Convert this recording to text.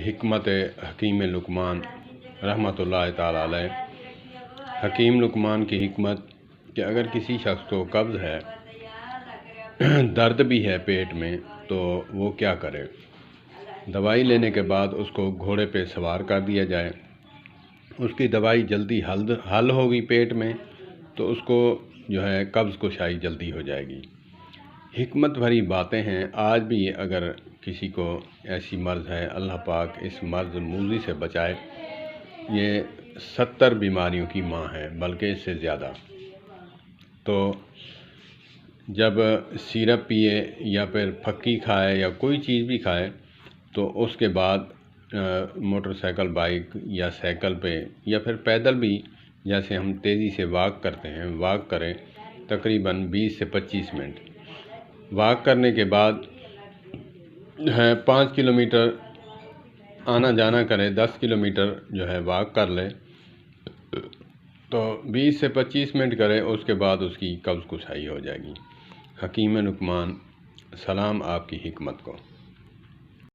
حکمت حکیم لقمان رحمۃ تعالی علیہ۔ حکیم لقمان کی حکمت کہ اگر کسی شخص کو قبض ہے، درد بھی ہے پیٹ میں، تو وہ کیا کرے؟ دوائی لینے کے بعد اس کو گھوڑے پہ سوار کر دیا جائے، اس کی دوائی جلدی حل ہوگی پیٹ میں، تو اس کو قبض کشائی جلدی ہو جائے گی۔ حکمت بھری باتیں ہیں۔ آج بھی اگر کسی کو ایسی مرض ہے، اللہ پاک اس مرض موذی سے بچائے۔ یہ 70 بیماریوں کی ماں ہے، بلکہ اس سے زیادہ۔ تو جب سیرپ پیے یا پھر پھکی کھائے یا کوئی چیز بھی کھائے، تو اس کے بعد موٹر سائیکل، بائک یا سائیکل پہ یا پھر پیدل بھی، جیسے ہم تیزی سے واک کرتے ہیں، واک کریں تقریباً 20 سے 25 منٹ۔ واک کرنے کے بعد 5 کلومیٹر آنا جانا کرے، 10 کلومیٹر واک کر لے، تو 20 سے 25 منٹ کرے، اس کے بعد اس کی قبض کشائی ہو جائے گی۔ حکیم لقمان، سلام آپ کی حکمت کو۔